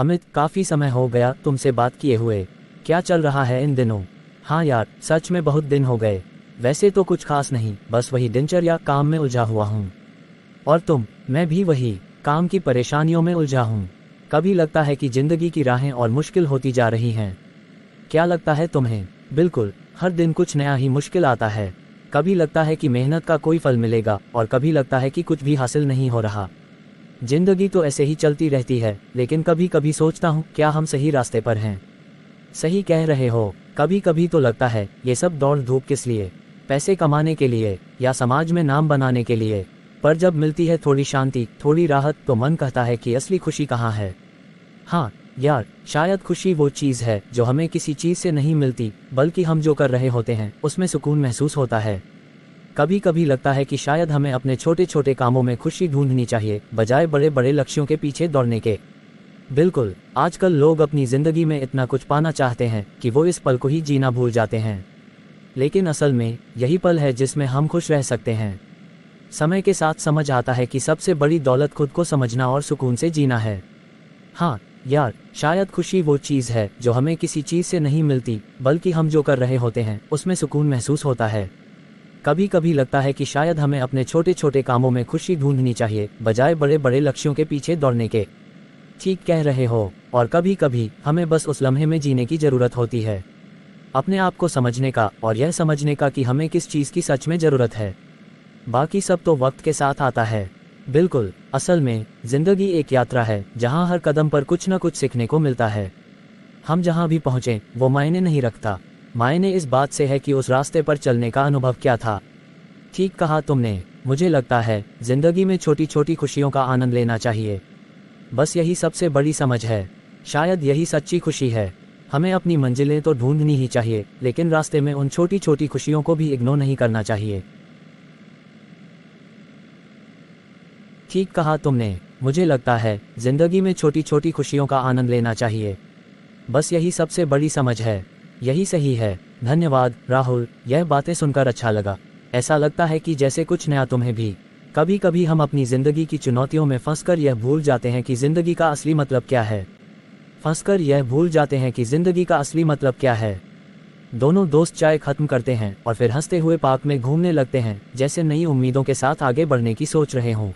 अमित, काफ़ी समय हो गया तुमसे बात किए हुए। क्या चल रहा है इन दिनों? हाँ यार, सच में बहुत दिन हो गए। वैसे तो कुछ खास नहीं, बस वही दिनचर्या, काम में उलझा हुआ हूँ। और तुम? मैं भी वही, काम की परेशानियों में उलझा हूँ। कभी लगता है कि ज़िंदगी की राहें और मुश्किल होती जा रही हैं। क्या लगता है तुम्हें? बिल्कुल, हर दिन कुछ नया ही मुश्किल आता है। कभी लगता है कि मेहनत का कोई फल मिलेगा और कभी लगता है कि कुछ भी हासिल नहीं हो रहा। जिंदगी तो ऐसे ही चलती रहती है, लेकिन कभी कभी सोचता हूँ, क्या हम सही रास्ते पर हैं? सही कह रहे हो। कभी कभी तो लगता है ये सब दौड़ धूप किस लिए? पैसे कमाने के लिए या समाज में नाम बनाने के लिए? पर जब मिलती है थोड़ी शांति, थोड़ी राहत, तो मन कहता है कि असली खुशी कहाँ है। हाँ यार, शायद खुशी वो चीज़ है जो हमें किसी चीज़ से नहीं मिलती, बल्कि हम जो कर रहे होते हैं उसमें सुकून महसूस होता है। कभी कभी लगता है कि शायद हमें अपने छोटे छोटे कामों में खुशी ढूंढनी चाहिए, बजाय बड़े बड़े लक्ष्यों के पीछे दौड़ने के। बिल्कुल, आजकल लोग अपनी ज़िंदगी में इतना कुछ पाना चाहते हैं कि वो इस पल को ही जीना भूल जाते हैं। लेकिन असल में यही पल है जिसमें हम खुश रह सकते हैं। समय के साथ समझ आता है कि सबसे बड़ी दौलत खुद को समझना और सुकून से जीना है। हाँ यार, शायद खुशी वो चीज़ है जो हमें किसी चीज़ से नहीं मिलती, बल्कि हम जो कर रहे होते हैं उसमें सुकून महसूस होता है। कभी कभी लगता है कि शायद हमें अपने छोटे छोटे कामों में खुशी ढूंढनी चाहिए, बजाय बड़े बड़े लक्ष्यों के पीछे दौड़ने के। ठीक कह रहे हो। और कभी कभी हमें बस उस लम्हे में जीने की ज़रूरत होती है, अपने आप को समझने का, और यह समझने का कि हमें किस चीज़ की सच में ज़रूरत है। बाकी सब तो वक्त के साथ आता है। बिल्कुल, असल में ज़िंदगी एक यात्रा है जहाँ हर कदम पर कुछ न कुछ सीखने को मिलता है। हम जहाँ भी पहुँचें वो मायने नहीं रखता, मायने इस बात से है कि उस रास्ते पर चलने का अनुभव क्या था। ठीक कहा तुमने। मुझे लगता है ज़िंदगी में छोटी छोटी खुशियों का आनंद लेना चाहिए। बस यही सबसे बड़ी समझ है। शायद यही सच्ची खुशी है। हमें अपनी मंजिलें तो ढूंढनी ही चाहिए, लेकिन रास्ते में उन छोटी छोटी खुशियों को भी इग्नोर नहीं करना चाहिए। ठीक कहा तुमने। मुझे लगता है ज़िंदगी में छोटी छोटी खुशियों का आनंद लेना चाहिए। बस यही सबसे बड़ी समझ है। यही सही है। धन्यवाद राहुल, यह बातें सुनकर अच्छा लगा। ऐसा लगता है कि जैसे कुछ नया तुम्हें भी। कभी कभी हम अपनी ज़िंदगी की चुनौतियों में फंसकर यह भूल जाते हैं कि ज़िंदगी का असली मतलब क्या है। दोनों दोस्त चाय खत्म करते हैं और फिर हंसते हुए पार्क में घूमने लगते हैं, जैसे नई उम्मीदों के साथ आगे बढ़ने की सोच रहे हों।